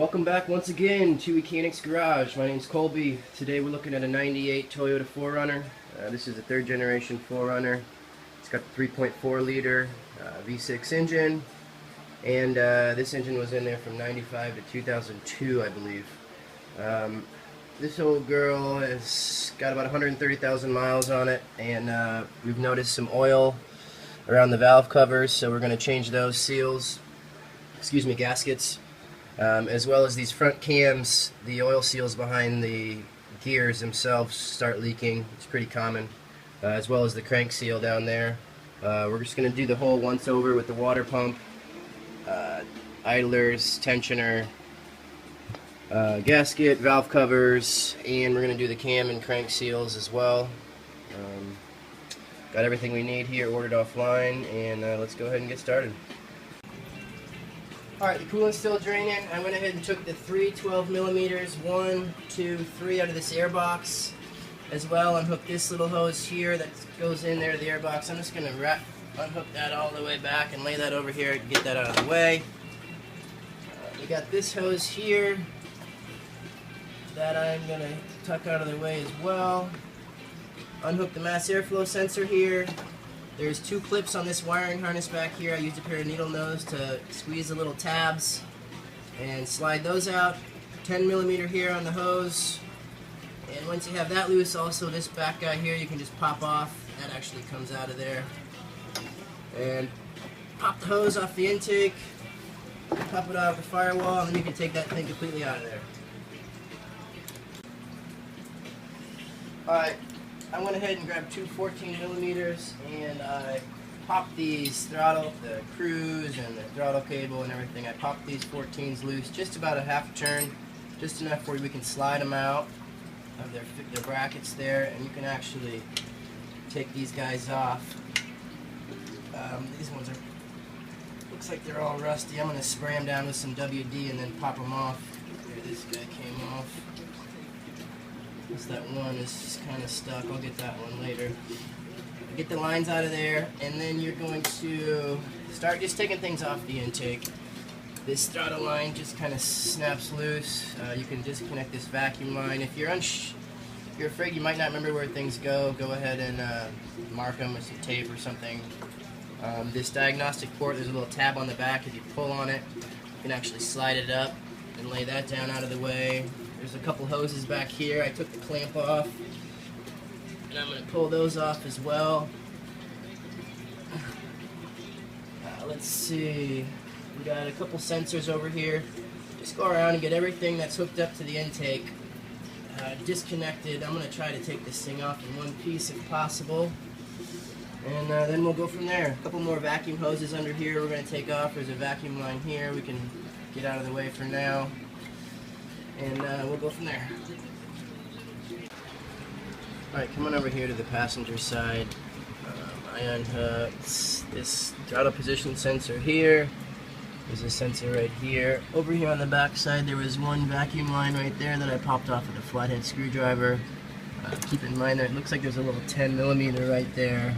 Welcome back once again to Mechanics Garage. My name's Colby. Today we're looking at a 98 Toyota 4Runner. This is a third generation 4Runner. It's got the 3.4 liter V6 engine, and this engine was in there from 95 to 2002, I believe. This old girl has got about 130,000 miles on it, and we've noticed some oil around the valve covers, so we're going to change those seals, gaskets. As well as these front cams, the oil seals behind the gears themselves start leaking. It's pretty common, as well as the crank seal down there. We're just going to do the whole once over with the water pump, idlers, tensioner, gasket, valve covers, and we're going to do the cam and crank seals as well. Got everything we need here ordered offline, and let's go ahead and get started. Alright, the coolant's still draining. I went ahead and took the three 12 millimeters, 1, 2, 3 out of this air box. As well, unhook this little hose here that goes in there to the air box. I'm just going to unhook that all the way back and lay that over here to get that out of the way. We got this hose here that I'm going to tuck out of the way as well. Unhook the mass airflow sensor here. There's two clips on this wiring harness back here. I used a pair of needle nose to squeeze the little tabs and slide those out. 10 millimeter here on the hose. And once you have that loose, also this back guy here you can just pop off. That actually comes out of there. And pop the hose off the intake, pop it out of the firewall, and then you can take that thing completely out of there. Alright. I went ahead and grabbed two 14 millimeters and I popped these throttle, the cruise and the throttle cable and everything. I popped these 14s loose, just about a half turn, just enough where we can slide them out of their brackets there, and you can actually take these guys off. These ones are, looks like they're all rusty. I'm going to spray them down with some WD and then pop them off. There, this guy came off. That one is kind of stuck. I'll get that one later. Get the lines out of there, and then you're going to start just taking things off the intake. This throttle line just kind of snaps loose. You can disconnect this vacuum line. If you're afraid you might not remember where things go ahead and mark them with some tape or something. This diagnostic port, there's a little tab on the back. If you pull on it, you can actually slide it up and lay that down out of the way. There's a couple hoses back here. I took the clamp off, and I'm going to pull those off as well. Let's see. We got a couple sensors over here. Just go around and get everything that's hooked up to the intake disconnected. I'm going to try to take this thing off in one piece if possible, and then we'll go from there. A couple more vacuum hoses under here we're going to take off. There's a vacuum line here we can get out of the way for now. And we'll go from there. Alright, come on over here to the passenger side. I unhooked this throttle position sensor here. There's a sensor right here. Over here on the back side there was one vacuum line right there that I popped off with a flathead screwdriver. Keep in mind that it looks like there's a little 10 millimeter right there.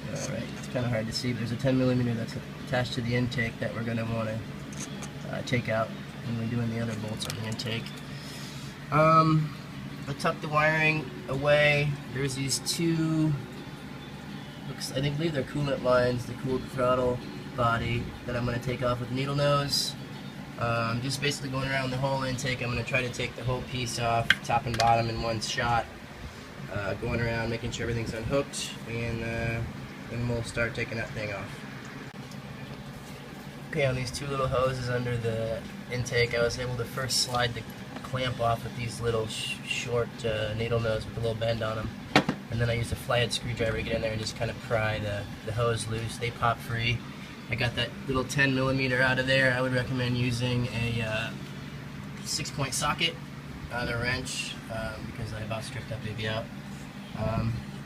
Alright, it's kind of hard to see, but there's a 10 millimeter that's attached to the intake that we're going to want to take out when we're doing the other bolts on the intake. I tucked the wiring away. There's these two, I believe they're coolant lines, the cool throttle body that I'm going to take off with needle nose. Just basically going around the whole intake. I'm going to try to take the whole piece off, top and bottom in one shot. Going around making sure everything's unhooked, and then we'll start taking that thing off. Okay, on these two little hoses under the intake, I was able to first slide the clamp off with these little short needle nose with a little bend on them, and then I used a flathead screwdriver to get in there and just kind of pry the hose loose. They pop free. I got that little 10 millimeter out of there. I would recommend using a 6-point socket on a wrench because I about stripped that baby out.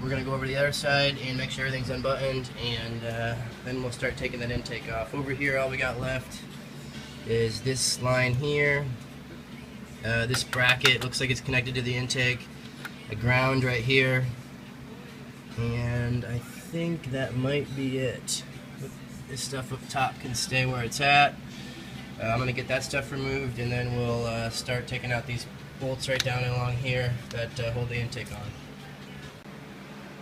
We're going to go over to the other side and make sure everything's unbuttoned, and then we'll start taking that intake off. Over here, all we got left is this line here. This bracket looks like it's connected to the intake. A ground right here. And I think that might be it. This stuff up top can stay where it's at. I'm going to get that stuff removed, and then we'll start taking out these bolts right down along here that hold the intake on.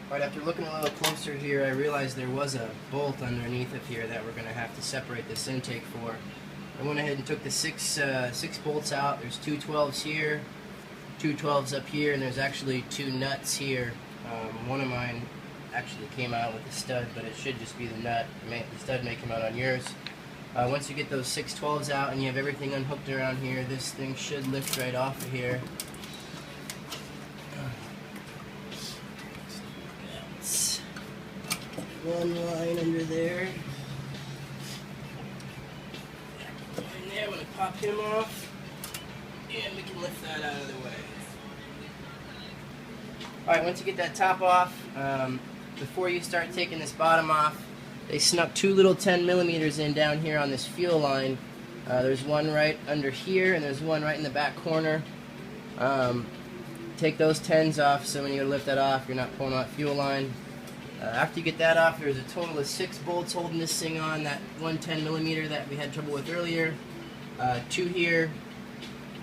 Alright, after looking a little closer here, I realized there was a bolt underneath of here that we're going to have to separate this intake for. I went ahead and took the six bolts out. There's two 12s here, two 12s up here, and there's actually two nuts here. One of mine actually came out with a stud, but it should just be the nut. The stud may come out on yours. Once you get those 6 12s out and you have everything unhooked around here, this thing should lift right off of here. That's one line under there. And there, I'm going to pop him off, and we can lift that out of the way. Alright, once you get that top off, before you start taking this bottom off, they snuck 2 little 10mm in down here on this fuel line. There's one right under here, and there's one right in the back corner. Take those 10s off, so when you lift that off, you're not pulling out fuel line. After you get that off, there's a total of 6 bolts holding this thing on, that one 10mm that we had trouble with earlier. 2 here,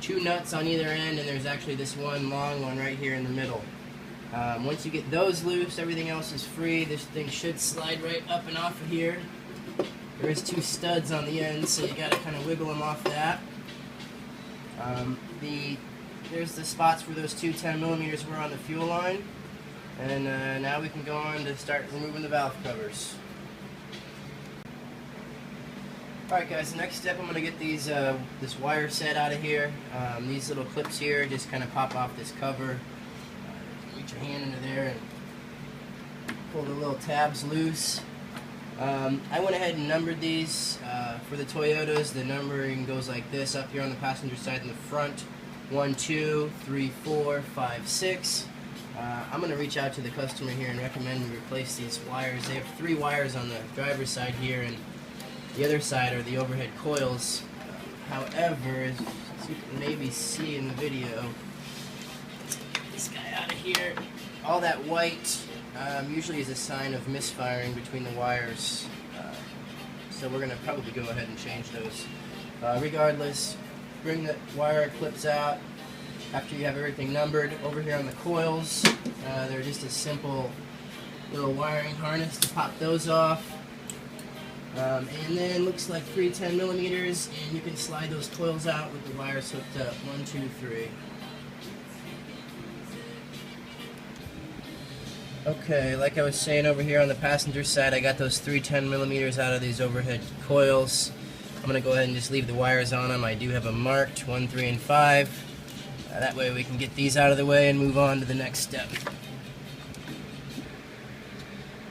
2 nuts on either end, and there's actually this one long one right here in the middle. Once you get those loose, everything else is free. This thing should slide right up and off of here. There is 2 studs on the end, so you got to kind of wiggle them off that. There's the spots where those 2 10mm were on the fuel line. And now we can go on to start removing the valve covers. Alright guys, the next step, I'm going to get these this wire set out of here. These little clips here just kind of pop off this cover. Reach your hand into there and pull the little tabs loose. I went ahead and numbered these. For the Toyotas, the numbering goes like this. Up here on the passenger side in the front, 1, 2, 3, 4, 5, 6. I'm going to reach out to the customer here and recommend we replace these wires. They have 3 wires on the driver's side here, and the other side are the overhead coils. However, as you can maybe see in the video, get this guy out of here. All that white usually is a sign of misfiring between the wires. So we're going to probably go ahead and change those. Regardless, bring the wire clips out. After you have everything numbered, over here on the coils, they're just a simple little wiring harness to pop those off. And then looks like 3 10mm, and you can slide those coils out with the wires hooked up. 1, 2, 3. Okay, like I was saying, over here on the passenger side, I got those 3 10mm out of these overhead coils. I'm going to go ahead and just leave the wires on them. I do have them marked, 1, 3, and 5. That way we can get these out of the way and move on to the next step.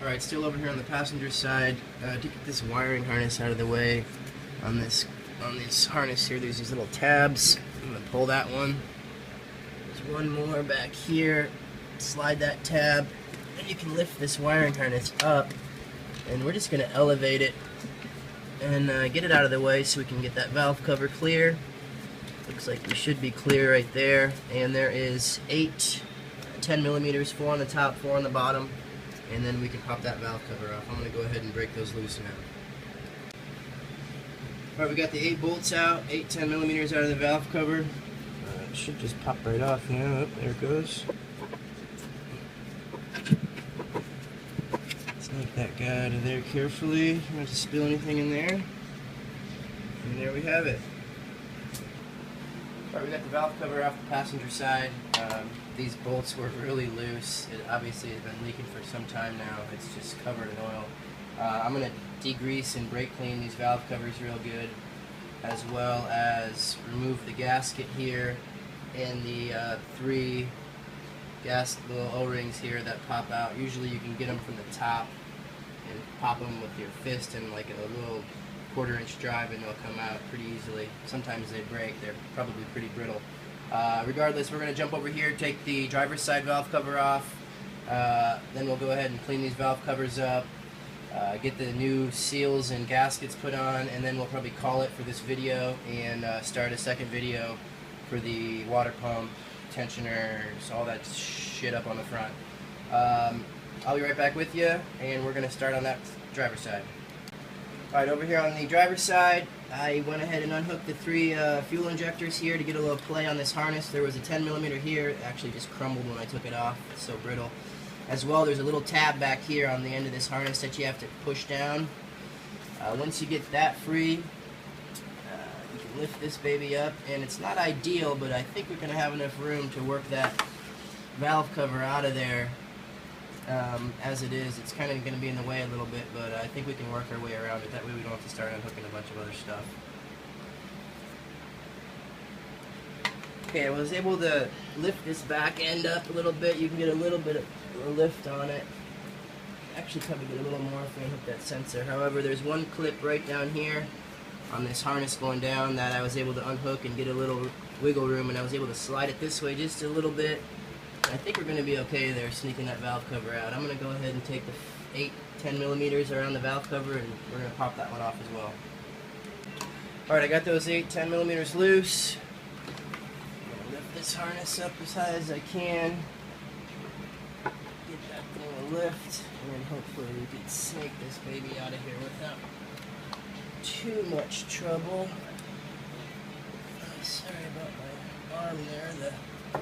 Alright, still over here on the passenger side, to get this wiring harness out of the way, on this harness here, there's these little tabs. I'm going to pull that one. There's one more back here. Slide that tab, and you can lift this wiring harness up, and we're just going to elevate it and get it out of the way so we can get that valve cover clear. Looks like we should be clear right there, and there is 8 10mm, 4 on the top, 4 on the bottom, and then we can pop that valve cover off. I'm going to go ahead and break those loose now. Alright, we got the 8 bolts out, 8 10mm out of the valve cover. It should just pop right off. Yeah, oh, there it goes. Snake that guy out of there carefully, not to spill anything in there. And there we have it. Alright, we got the valve cover off the passenger side. These bolts were really loose. It obviously has been leaking for some time now. It's just covered in oil. I'm going to degrease and brake clean these valve covers real good, as well as remove the gasket here and the 3 little O-rings here that pop out. Usually you can get them from the top and pop them with your fist and like a little 1/4-inch drive, and they'll come out pretty easily. Sometimes they break. They're probably pretty brittle. Regardless, we're going to jump over here, take the driver's side valve cover off. Then we'll go ahead and clean these valve covers up, get the new seals and gaskets put on, and then we'll probably call it for this video and start a second video for the water pump, tensioners, all that shit up on the front. I'll be right back with you, and we're going to start on that driver's side. Alright, over here on the driver's side, I went ahead and unhooked the 3 fuel injectors here to get a little play on this harness. There was a 10mm here, it actually just crumbled when I took it off, it's so brittle. As well, there's a little tab back here on the end of this harness that you have to push down. Once you get that free, you can lift this baby up, and it's not ideal, but I think we're going to have enough room to work that valve cover out of there. As it is, it's kind of going to be in the way a little bit, but I think we can work our way around it. That way we don't have to start unhooking a bunch of other stuff. Okay, I was able to lift this back end up a little bit. You can get a little bit of a lift on it. Actually, probably get a little more if we unhook that sensor. However, there's one clip right down here on this harness going down that I was able to unhook and get a little wiggle room, and I was able to slide it this way just a little bit. I think we're going to be okay there, sneaking that valve cover out. I'm going to go ahead and take the 8-10mm around the valve cover, and we're going to pop that one off as well. Alright, I got those 8-10mm loose. I'm going to lift this harness up as high as I can. Get that thing a lift, and hopefully we can snake this baby out of here without too much trouble. Sorry about my arm there. The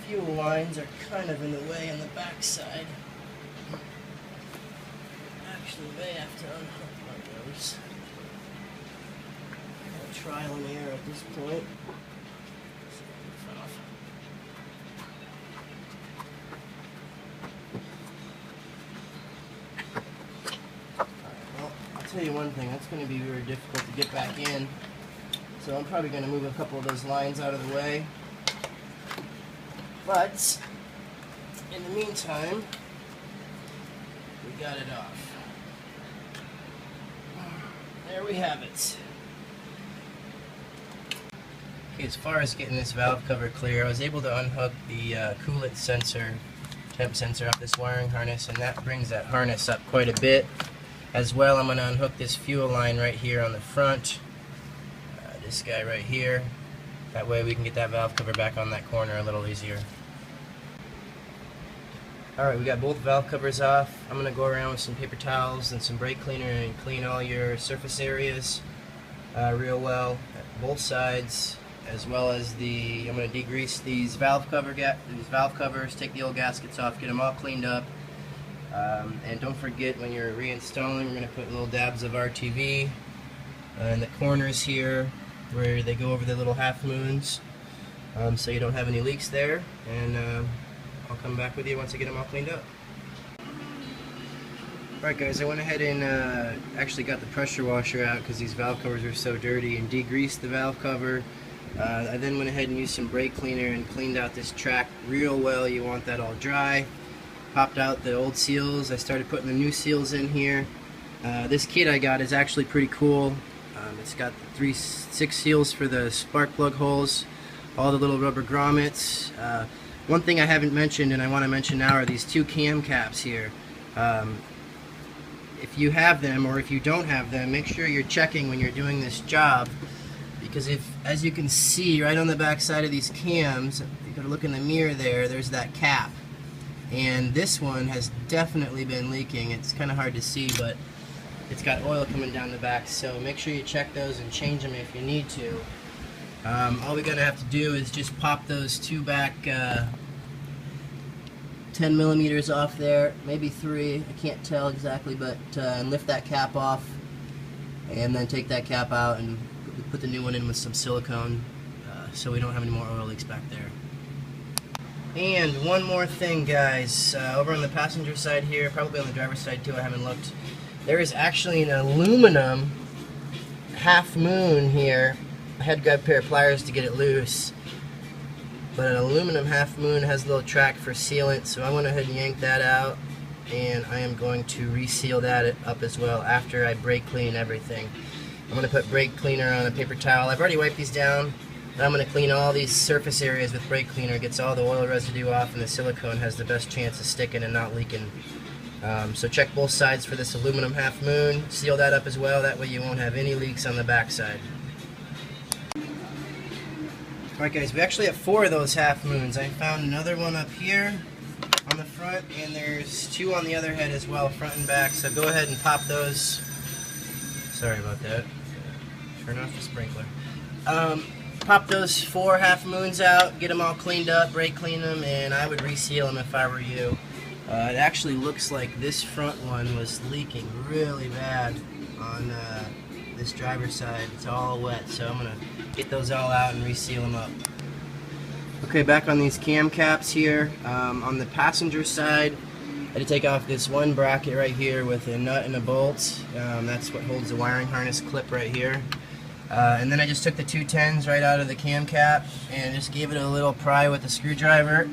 fuel lines are kind of in the way on the back side. Actually, may have to unhook my nose. Trial and error at this point. Well, I'll tell you one thing, that's going to be very difficult to get back in. So I'm probably going to move a couple of those lines out of the way. But, in the meantime, we got it off. There we have it. Okay, as far as getting this valve cover clear, I was able to unhook the coolant sensor, temp sensor off this wiring harness, and that brings that harness up quite a bit. As well, I'm going to unhook this fuel line right here on the front, this guy right here. That way we can get that valve cover back on that corner a little easier. Alright, we got both valve covers off. I'm going to go around with some paper towels and some brake cleaner and clean all your surface areas real well at both sides, as well as I'm going to degrease these valve covers, take the old gaskets off, get them all cleaned up. And don't forget, when you're reinstalling, we're going to put little dabs of RTV in the corners here where they go over the little half moons, so you don't have any leaks there. And I'll come back with you once I get them all cleaned up. Alright guys, I went ahead and actually got the pressure washer out because these valve covers are so dirty, and degreased the valve cover. I then went ahead and used some brake cleaner and cleaned out this track real well. You want that all dry. Popped out the old seals. I started putting the new seals in here. This kit I got is actually pretty cool. It's got 6 seals for the spark plug holes, all the little rubber grommets. One thing I haven't mentioned and I want to mention now are these 2 cam caps here. If you have them, or if you don't have them, make sure you're checking when you're doing this job, because as you can see right on the back side of these cams, if you go to look in the mirror there's that cap, and this one has definitely been leaking. It's kind of hard to see, but it's got oil coming down the back, so make sure you check those and change them if you need to. All we're going to have to do is just pop those 2 back 10mm off there, maybe 3, I can't tell exactly, but and lift that cap off, and then take that cap out and put the new one in with some silicone, so we don't have any more oil leaks back there. And one more thing, guys, over on the passenger side here, probably on the driver's side too, I haven't looked, there is actually an aluminum half moon here. I had to grab a pair of pliers to get it loose, but an aluminum half moon has a little track for sealant, so I went ahead and yanked that out, and I am going to reseal that up as well after I brake clean everything. I'm going to put brake cleaner on a paper towel. I've already wiped these down, and I'm going to clean all these surface areas with brake cleaner. It gets all the oil residue off, and the silicone has the best chance of sticking and not leaking. So check both sides for this aluminum half moon, seal that up as well, that way you won't have any leaks on the back side. Alright guys, we actually have 4 of those half moons. I found another one up here on the front, and there's 2 on the other head as well, front and back, so go ahead and pop those Sorry about that. Turn off the sprinkler. Pop those 4 half moons out, get them all cleaned up, brake clean them, and I would reseal them if I were you. It actually looks like this front one was leaking really bad on this driver's side. It's all wet, so I'm going to get those all out and reseal them up. Okay, back on these cam caps here. On the passenger side, I had to take off this one bracket right here with a nut and a bolt. That's what holds the wiring harness clip right here. And then I just took the 210s right out of the cam cap and just gave it a little pry with a screwdriver.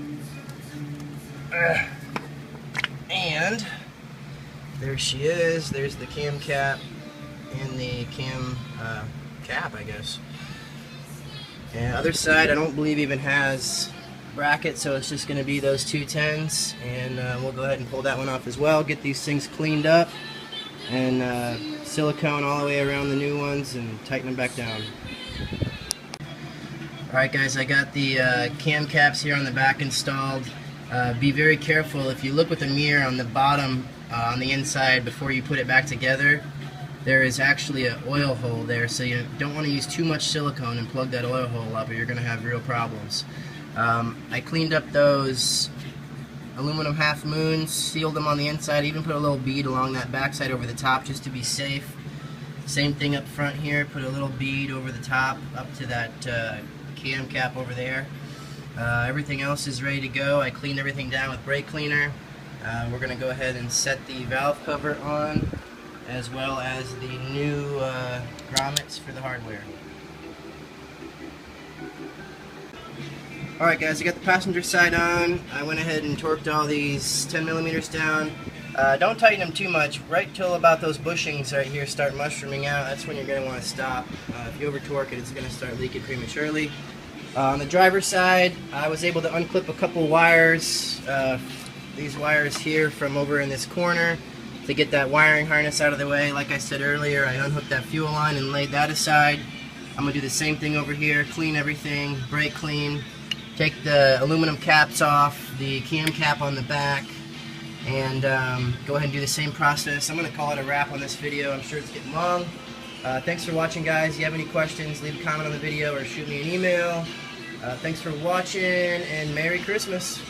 And there she is. There's the cam cap and the cam cap, I guess. And the other side, I don't believe even has bracket, so it's just going to be those 210s, and we'll go ahead and pull that one off as well. Get these things cleaned up and silicone all the way around the new ones and tighten them back down. Alright guys, I got the cam caps here on the back installed. Be very careful. If you look with a mirror on the bottom on the inside before you put it back together, there is actually an oil hole there, so you don't want to use too much silicone and plug that oil hole up or you're going to have real problems. I cleaned up those aluminum half moons, sealed them on the inside, even put a little bead along that backside over the top just to be safe. Same thing up front here, put a little bead over the top up to that cam cap over there. Everything else is ready to go. I cleaned everything down with brake cleaner. We're going to go ahead and set the valve cover on, as well as the new grommets for the hardware. Alright guys, I got the passenger side on. I went ahead and torqued all these 10mm down. Don't tighten them too much. Right till about those bushings right here start mushrooming out, that's when you're going to want to stop. If you over torque it, it's going to start leaking prematurely. On the driver's side, I was able to unclip a couple wires, these wires here from over in this corner, to get that wiring harness out of the way. Like I said earlier, I unhooked that fuel line and laid that aside. I'm going to do the same thing over here, clean everything, brake clean, take the aluminum caps off, the cam cap on the back, and go ahead and do the same process. I'm going to call it a wrap on this video. I'm sure it's getting long. Thanks for watching guys. If you have any questions, leave a comment on the video or shoot me an email. Thanks for watching, and Merry Christmas.